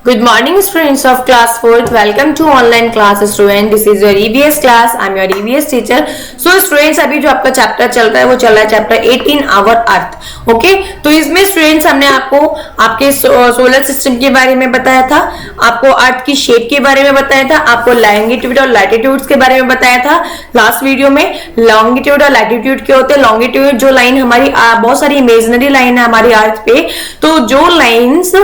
Good morning students of class 4th. Welcome to online class student. This is your EVS class. I am your EVS teacher. So students अभी जो आपका chapter चल रहा है वो चल रहा है चैप्टर 18 आवर अर्थ. ओके तो इसमें स्टूडेंट्स हमने आपको आपके सोलर सिस्टम के बारे में बताया था, आपको अर्थ की शेप के बारे में बताया था, आपको लॉन्गिट्यूड और लैटिट्यूड्स के बारे में बताया था. लास्ट वीडियो में लॉन्गिट्यूड और लैटिट्यूड क्या होते हैं. लॉन्गिट्यूड जो लाइन हमारी बहुत सारी इमेजिनरी लाइन है हमारी अर्थ पे, तो जो लाइन्स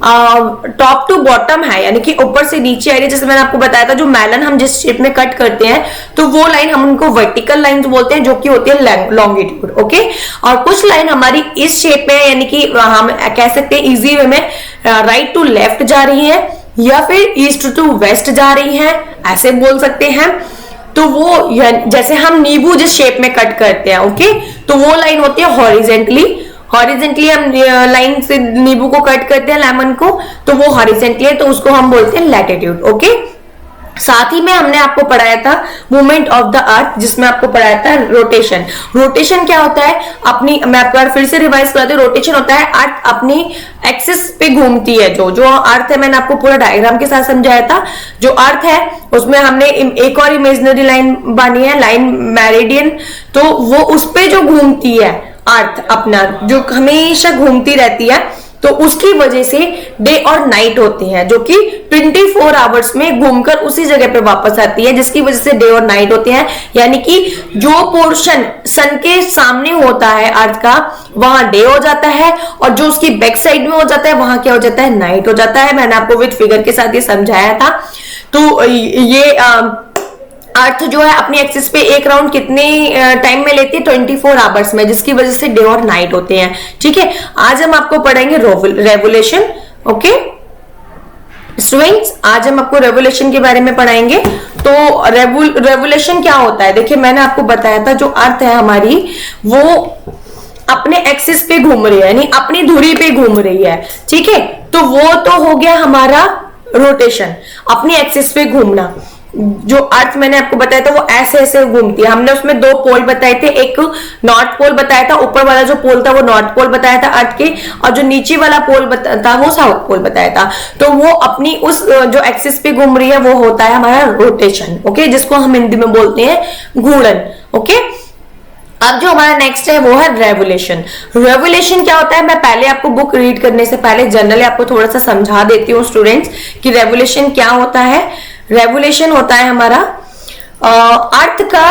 टॉप टू बॉटम है यानी कि ऊपर से नीचे आ रही है, जैसे मैंने आपको बताया था जो मेलन हम जिस शेप में कट करते हैं तो वो लाइन हम उनको वर्टिकल लाइंस बोलते हैं जो कि होती है लॉन्गिट्यूड. ओके और कुछ लाइन हमारी इस शेप में यानी कि हम कह सकते हैं इजी वे में राइट टू लेफ्ट जा रही है या फिर ईस्ट टू वेस्ट जा रही है, ऐसे बोल सकते हैं. तो वो जैसे हम नींबू जिस शेप में कट करते हैं ओके तो वो लाइन होती है हॉरिजेंटली हम लाइन से नींबू को कट करते हैं लेमन को, तो वो हॉरिजेंटली है तो उसको हम बोलते हैं लैटिट्यूड. ओके साथ ही में हमने आपको पढ़ाया था मूवमेंट ऑफ द अर्थ जिसमें आपको पढ़ाया था रोटेशन. रोटेशन क्या होता है अपनी, मैं आपको फिर से रिवाइज करा दूं. रोटेशन होता है अर्थ अपनी एक्सिस पे घूमती है. जो अर्थ है मैंने आपको पूरा डायग्राम के साथ समझाया था. जो अर्थ है उसमें हमने एक और इमेजिनरी लाइन बनी है लाइन मेरिडियन, तो वो उस पे जो घूमती है अर्थ अपना जो हमेशा घूमती रहती है तो उसकी वजह से डे और नाइट होती है जो कि 24 आवर्स में घूमकर उसी जगह पे वापस आती है, जिसकी वजह से डे और नाइट होते हैं. यानी कि जो पोर्शन सन के सामने होता है अर्थ का वहां डे हो जाता है और जो उसकी बैक साइड में हो जाता है वहां क्या हो जाता है, नाइट हो जाता है. मैंने आपको विद फिगर के साथ ये समझाया था. तो ये अर्थ जो है अपनी एक्सिस पे एक राउंड कितने टाइम में लेती है 24 आवर्स में, जिसकी वजह से डे और नाइट होते हैं. ठीक है आज हम आपको पढ़ेंगे रेवोल्यूशन. ओके स्टूडेंट्स आज हम आपको रेवोल्यूशन के बारे में पढ़ाएंगे. तो रेवोल्यूशन क्या होता है, देखिए मैंने आपको बताया था जो अर्थ है हमारी वो अपने एक्सिस पे घूम रही है यानी अपनी धुरी पे घूम रही है. ठीक है तो वो तो हो गया हमारा रोटेशन, अपनी एक्सिस पे घूमना. जो अर्थ मैंने आपको बताया था वो ऐसे ऐसे घूमती है. हमने उसमें दो पोल बताए थे, एक नॉर्थ पोल बताया था, ऊपर वाला जो पोल था वो नॉर्थ पोल बताया था अर्थ के, और जो नीचे वाला पोल था वो साउथ पोल बताया था. तो वो अपनी उस जो एक्सिस पे घूम रही है वो होता है हमारा रोटेशन. ओके जिसको हम हिंदी में बोलते हैं घूर्णन. ओके अब जो हमारा नेक्स्ट है वो है रेवोल्यूशन. रेवोल्यूशन क्या होता है, मैं पहले आपको बुक रीड करने से पहले जनरली आपको थोड़ा सा समझा देती हूँ स्टूडेंट्स कि रेवोल्यूशन क्या होता है. रेवोल्यूशन होता है हमारा अर्थ का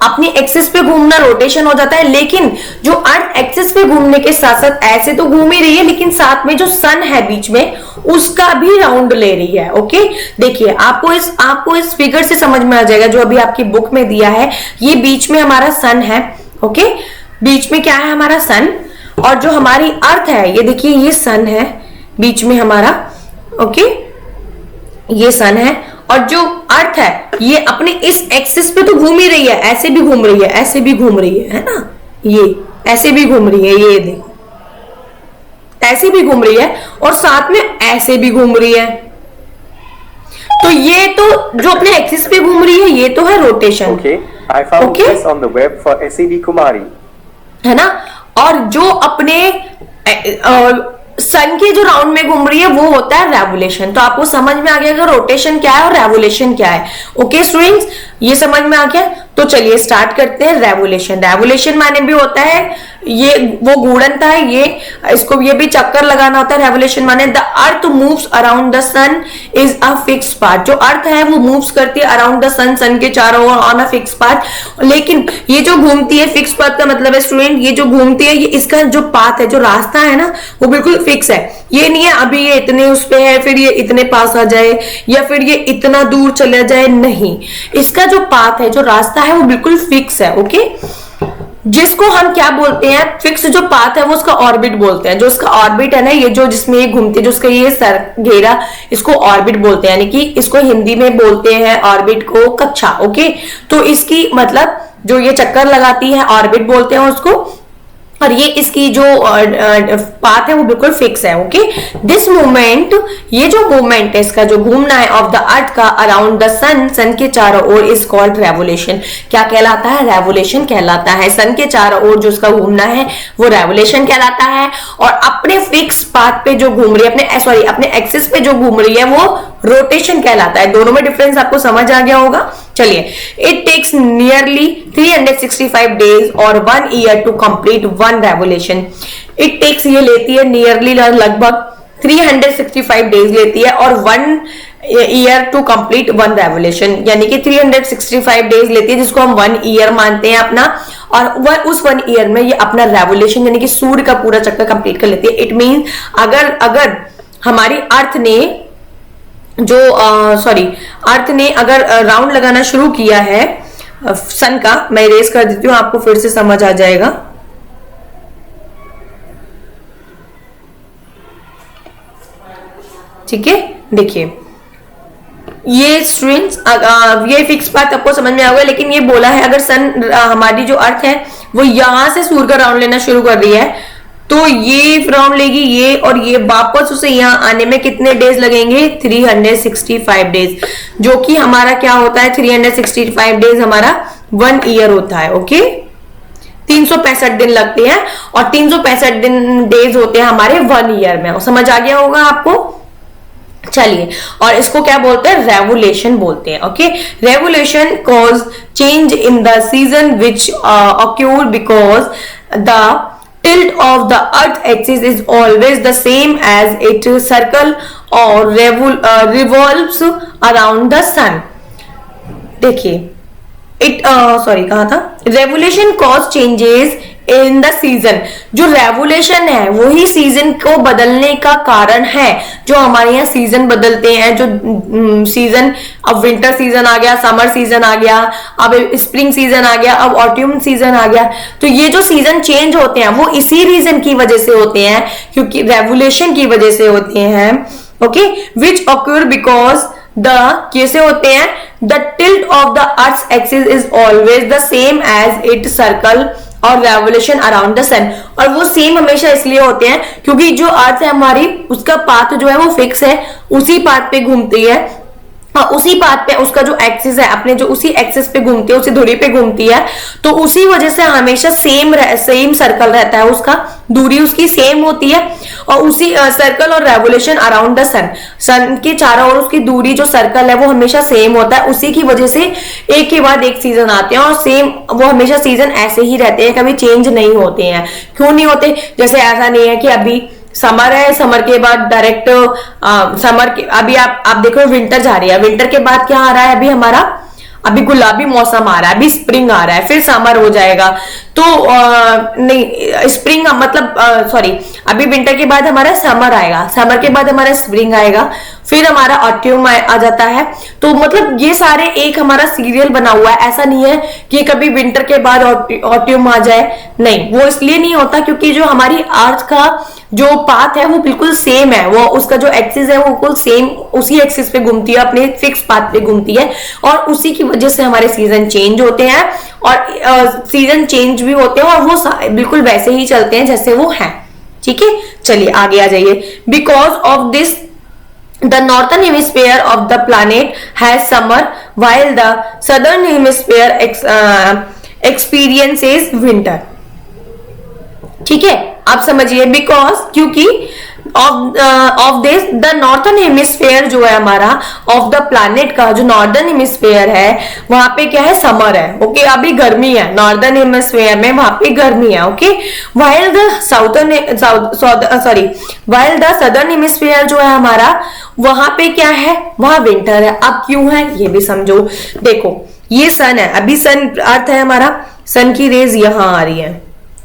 अपनी एक्सिस पे घूमना, रोटेशन हो जाता है. लेकिन जो अर्थ एक्सिस पे घूमने के साथ साथ ऐसे तो घूम ही रही है लेकिन साथ में जो सन है बीच में उसका भी राउंड ले रही है. ओके देखिए आपको इस फिगर से समझ में आ जाएगा जो अभी आपकी बुक में दिया है. ये बीच में हमारा सन है. ओके बीच में क्या है हमारा सन, और जो हमारी अर्थ है ये देखिए ये सन है बीच में हमारा. ओके ये सन है और जो अर्थ है ये अपने इस एक्सिस पे तो घूम ही रही है, ऐसे भी घूम रही है, ऐसे भी घूम रही है ना, ये ऐसे भी घूम रही है, ये देखो ऐसे भी घूम रही है और साथ में ऐसे भी घूम रही है. तो ये तो जो अपने एक्सिस पे घूम रही है ये तो है rotation. I found this on the web for SAB Kumari. है ना, और जो अपने सन के जो राउंड में घूम रही है वो होता है रेवोल्यूशन. तो आपको समझ में आ गया कि रोटेशन क्या है और रेवोल्यूशन क्या है. ओके स्टूडेंट्स ये समझ में आ गया. तो चलिए स्टार्ट करते हैं. रेवोल्यूशन रेवोल्यूशन माने भी होता है ये वो घूर्णनता है, ये इसको ये भी चक्कर लगाना होता है. रेवोल्यूशन माने the earth moves around the sun is a fixed path. जो अर्थ है वो मूव्स करती है अराउंड द सन, सन के चारों ओर ऑन अ फिक्स्ड पाथ. लेकिन ये जो घूमती है फिक्स्ड पाथ का मतलब है स्टूडेंट ये जो घूमती है ये इसका जो पाथ है जो रास्ता है ना वो बिल्कुल फिक्स है. ये नहीं है अभी ये इतने उस पे है फिर ये इतने पास आ जाए या फिर ये इतना दूर चला जाए, नहीं. इसका जो पाथ है जो रास्ता है वो बिल्कुल फिक्स है. ओके जिसको हम क्या बोलते हैं, फिक्स जो पाथ है वो उसका ऑर्बिट बोलते हैं. जो उसका ऑर्बिट है ना ये जो जिसमें ये घूमती है जो उसका ये सर घेरा इसको ऑर्बिट बोलते हैं. यानी कि इसको हिंदी में बोलते हैं ऑर्बिट को कक्षा. ओके तो इसकी मतलब जो ये चक्कर लगाती है ऑर्बिट बोलते हैं उसको. और ये इसकी जो पाथ है वो बिल्कुल फिक्स है। ओके, दिस मूवमेंट, ये जो मूवमेंट है इसका जो घूमना है ऑफ द अर्थ का अराउंड द सन, सन के चारों ओर, इज कॉल्ड रेवोल्यूशन। क्या कहलाता है? रेवोल्यूशन कहलाता है। सन के चारों ओर जो उसका घूमना है वो रेवोल्यूशन कहलाता है। और अपने फिक्स पाथ पे जो घूम रही है, अपने एक्सिस पे जो घूम रही है वो रोटेशन कहलाता है। दोनों में डिफरेंस आपको समझ आ गया होगा। चलिए, इट टेक्स नियरली 365 डेज और 1 year to complete one revolution. It takes, ये लेती है नियरली, लगभग 365 डेज लेती है और 1 year to complete one revolution, यानी कि 365 डेज लेती है जिसको हम 1 ईयर मानते हैं अपना। और वह उस 1 ईयर में ये अपना रेवोल्यूशन यानी कि सूर्य का पूरा चक्कर कंप्लीट कर लेती है। इट मीन अगर हमारी अर्थ ने जो अर्थ ने अगर राउंड लगाना शुरू किया है सन का, मैं इरेज कर देती हूं, आपको फिर से समझ आ जाएगा। ठीक है, देखिए ये स्टूडेंट्स, ये फिक्स बात आपको समझ में आ गया। लेकिन ये बोला है अगर सन, हमारी जो अर्थ है वो यहां से सूर्य का राउंड लेना शुरू कर रही है तो ये राउंड लेगी ये, और ये वापस उसे यहाँ आने में कितने डेज लगेंगे? 365 डेज, जो कि हमारा क्या होता है? 365 डेज हमारा 1 ईयर होता है। ओके, 365 दिन लगते हैं और 365 दिन डेज होते हैं हमारे 1 ईयर में। समझ आ गया होगा आपको। चलिए, और इसको क्या बोलते हैं? रेवोल्यूशन बोलते हैं। Okay, revolution cause change in the season which occur because the tilt of the earth axis is always the same as it circle or revolves around the sun। देखिए, कहा था? Revolution cause changes in the season. जो revolution है वही season को बदलने का कारण है। जो हमारे यहाँ सीजन बदलते हैं, जो सीजन, अब विंटर सीजन आ गया, समर सीजन आ गया, अब स्प्रिंग सीजन आ गया, अब ऑटम सीजन आ गया, तो ये जो सीजन चेंज होते हैं वो इसी रीजन की वजह से होते हैं, क्योंकि रेवोल्यूशन की वजह से होते हैं। Okay, which occur because the, कैसे होते हैं? The tilt of the earth axis is always the same as it circle और रेवोल्यूशन अराउंड द सन। और वो सेम हमेशा इसलिए होते हैं क्योंकि जो अर्थ है हमारी, उसका पाथ जो है वो फिक्स है, उसी पाथ पे घूमती है और उसी पाथ पे उसका जो एक्सिस है अपने जो उसी एक्सिस पे घूमती है, उसी धुरी पे घूमती है, तो उसी वजह से हमेशा सेम सर्कल रहता है, उसका दूरी उसकी सेम होती है और उसी सर्कल और रेवोल्यूशन अराउंड द सन, सन के चारों ओर उसकी दूरी जो सर्कल है वो हमेशा सेम होता है। उसी की वजह से एक के बाद एक सीजन आते हैं और सेम वो हमेशा सीजन ऐसे ही रहते हैं, कभी चेंज नहीं होते हैं। क्यों नहीं होते? जैसे ऐसा नहीं है कि अभी समर है, समर के बाद डायरेक्ट समर के, अभी आप देखो विंटर जा रही है, विंटर के बाद क्या आ रहा है? अभी हमारा अभी गुलाबी मौसम आ रहा है, अभी स्प्रिंग आ रहा है, फिर समर हो जाएगा। तो नहीं, स्प्रिंग मतलब अभी विंटर के बाद हमारा समर आएगा, समर के बाद हमारा स्प्रिंग आएगा, फिर हमारा ऑटम आ जाता है। तो मतलब ये सारे एक हमारा सीरियल बना हुआ है। ऐसा नहीं है कि कभी विंटर के बाद ऑटम आ जाए, नहीं, वो इसलिए नहीं होता क्योंकि जो हमारी अर्थ का जो पाथ है वो बिल्कुल सेम है, वो उसका जो एक्सिस है वो बिल्कुल सेम उसी एक्सिस पे घूमती है, अपने फिक्स पाथ पे घूमती है और उसी की वजह से हमारे सीजन चेंज होते हैं और सीजन चेंज भी होते हैं और वो बिल्कुल वैसे ही चलते हैं जैसे वो हैं। ठीक है, चलिए आगे आ जाइए। Because of this the northern hemisphere of the planet has summer while the southern hemisphere experiences winter। ठीक है, आप समझिए, बिकॉज क्योंकि of this the northern hemisphere जो है हमारा ऑफ द प्लैनेट का जो नॉर्दर्न हेमिस्फेयर है वहां पे क्या है? समर है। ओके, अभी गर्मी है नॉर्दर्न हेमिस्फेयर में, वहां पे गर्मी है। Okay, while the southern hemisphere जो है हमारा वहां पे क्या है? वहां विंटर है। अब क्यों है ये भी समझो। देखो, ये सन है, अभी सन अर्थ है हमारा, सन की रेज यहां आ रही है।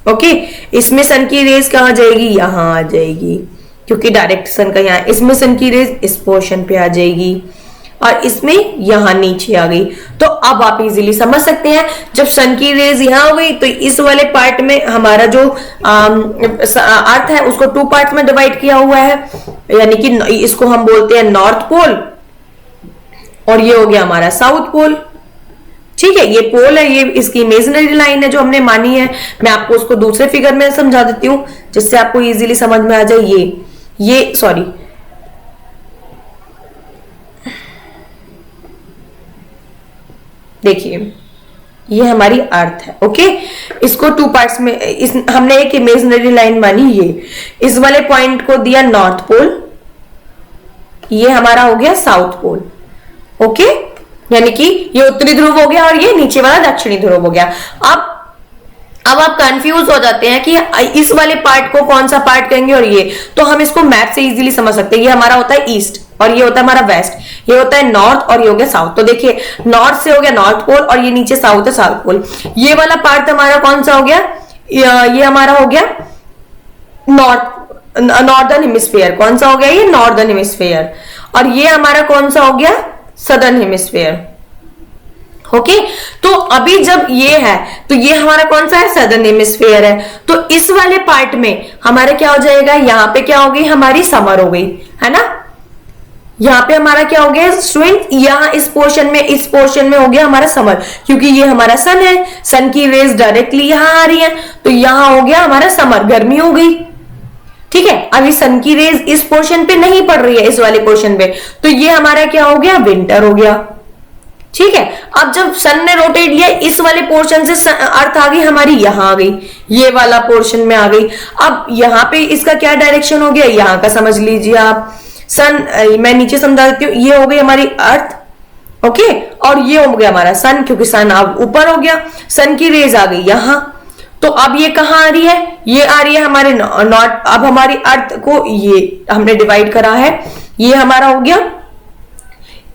ओके, इसमें सन की रेज कहां जाएगी? यहां आ जाएगी, क्योंकि डायरेक्ट सन का यहाँ, इसमें सन की रेज इस पोर्शन पे आ जाएगी और इसमें यहां नीचे आ गई। तो अब आप इजीली समझ सकते हैं, जब सन की रेज यहां हो गई तो इस वाले पार्ट में हमारा जो अर्थ है उसको 2 पार्ट में डिवाइड किया हुआ है, यानी कि इसको हम बोलते हैं नॉर्थ पोल और ये हो गया हमारा साउथ पोल। ठीक है, ये पोल है, ये इसकी इमेजिनरी लाइन है जो हमने मानी है। मैं आपको उसको दूसरे फिगर में समझा देती हूं जिससे आपको इजीली समझ में आ जाए। ये सॉरी, देखिए ये हमारी अर्थ है। ओके, इसको टू पार्ट्स में हमने एक इमेजिनरी लाइन मानी। ये इस वाले पॉइंट को दिया नॉर्थ पोल, ये हमारा हो गया साउथ पोल। ओके, यानी कि ये उत्तरी ध्रुव हो गया और ये नीचे वाला दक्षिणी ध्रुव हो गया। अब आप कंफ्यूज हो जाते हैं कि इस वाले पार्ट को कौन सा पार्ट कहेंगे, और ये तो हम इसको मैप से इजीली समझ सकते हैं। ये हमारा होता है ईस्ट और ये होता है हमारा वेस्ट, ये होता है नॉर्थ और ये हो गया साउथ। तो देखिए नॉर्थ से हो गया नॉर्थ पोल और ये नीचे साउथ है साउथ पोल। ये वाला पार्ट हमारा कौन सा हो गया, ये हमारा हो गया नॉर्दर्न हेमिस्फीयर। कौन सा हो गया, ये नॉर्दर्न हेमिस्फीयर। और ये हमारा कौन सा हो गया, सदर्न हेमिस्फीयर। ओके, तो अभी जब ये है तो ये हमारा कौन सा है, सदर्न हेमिस्फीयर है। तो इस वाले पार्ट में हमारा क्या हो जाएगा, यहाँ पे क्या हो गई, हमारी समर हो गई, है ना। यहाँ पे हमारा क्या हो गया स्टूडेंट, यहाँ इस पोर्शन में हो गया हमारा समर, क्योंकि ये हमारा सन है, सन की रेज डायरेक्टली यहाँ आ रही है, तो यहाँ हो गया हमारा समर, गर्मी हो गई। ठीक है, अभी सन की रेज इस पोर्शन पे नहीं पड़ रही है, इस वाले पोर्शन पे, तो ये हमारा क्या हो गया, विंटर हो गया। ठीक है, अब जब सन ने रोटेट लिया इस वाले पोर्शन से, अर्थ आ गई हमारी यहाँ आ गई, ये वाला पोर्शन में आ गई। अब यहाँ पे इसका क्या डायरेक्शन हो गया, यहाँ का समझ लीजिए आप। सन, मैं नीचे समझा देती हूँ, ये हो गई हमारी अर्थ। ओके, और ये हो गया हमारा सन, क्योंकि सन अब ऊपर हो गया, सन की रेज आ गई यहाँ। तो अब ये कहाँ आ रही है, ये आ रही है हमारे नॉर्थ। अब हमारी अर्थ को ये हमने डिवाइड करा है, ये हमारा हो गया,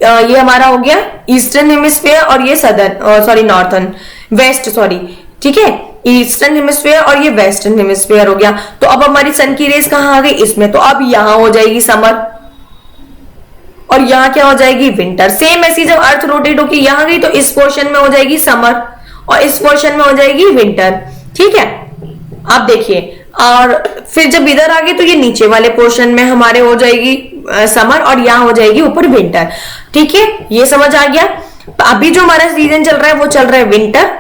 ये हमारा हो गया ईस्टर्न हेमिस्फीयर और ये southern sorry northern west sorry. ठीक है, ईस्टर्न हेमिस्फीयर और ये वेस्टर्न हेमिस्फीयर हो गया। तो अब हमारी सन की रेस कहाँ आ गई, इसमें। तो अब यहाँ हो जाएगी समर और यहाँ क्या हो जाएगी, विंटर। सेम ऐसी जब अर्थ रोटेट होकर यहाँ गई तो इस पोर्शन में हो जाएगी समर और इस पोर्शन में हो जाएगी विंटर। ठीक है, आप देखिए, और फिर जब इधर आ गई तो ये नीचे वाले पोर्शन में हमारे हो जाएगी समर और यहाँ हो जाएगी ऊपर विंटर। ठीक है, ये समझ आ गया। अभी जो हमारा सीजन चल रहा है वो चल रहा है विंटर।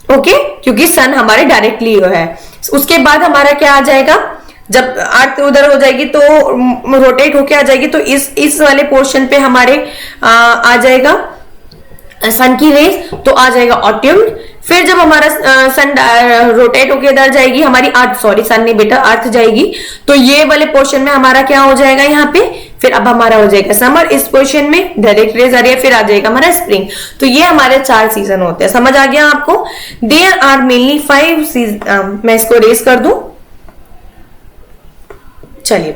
ओके, क्योंकि सन हमारे डायरेक्टली है। उसके बाद हमारा क्या आ जाएगा, जब अर्थ उधर हो जाएगी तो रोटेट होके आ जाएगी, तो इस वाले पोर्शन पे हमारे आ जाएगा सन की रेस, तो आ जाएगा ऑटम। फिर जब हमारा सन रोटेट होके इधर जाएगी, हमारी अर्थ सॉरी सन नहीं बेटा अर्थ जाएगी, तो ये वाले पोर्शन में हमारा क्या हो जाएगा यहाँ पे, फिर अब हमारा हो जाएगा समर। इस पोर्शन में डायरेक्ट रेज आ रही है, फिर आ जाएगा हमारा स्प्रिंग। तो ये हमारे 4 सीजन होते हैं। समझ आ गया आपको। There are mainly 5 season. मैं इसको रेज कर दूं, चलिए।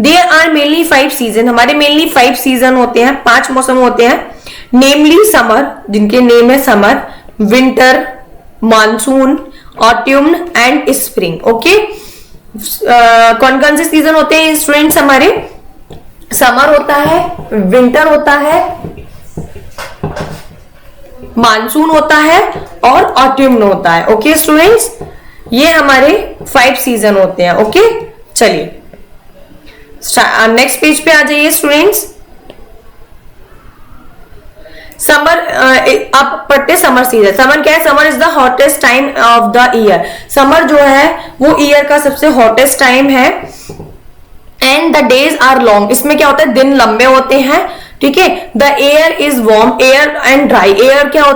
There are mainly 5 season. हमारे मेनली 5 सीजन होते हैं, 5 मौसम होते हैं। नेमली समर, जिनके नेम है summer, winter, monsoon, autumn and spring. Okay, कौन कौन से सीजन होते हैं स्टूडेंट्स हमारे, समर होता है, विंटर होता है, मानसून होता है और ऑटम होता है। ओके स्टूडेंट्स, ये हमारे 5 सीजन होते हैं। ओके, चलिए नेक्स्ट पेज पे आ जाइए स्टूडेंट्स। समर, आप पढ़ते समर सीजन। समर क्या है, summer is the hottest time of the year. Summer जो है वो ईयर का सबसे हॉटेस्ट टाइम है। And the days are long. इसमें क्या होता है, दिन लंबे होते हैं। ठीक है, the air is warm, air and dry. Air क्या होता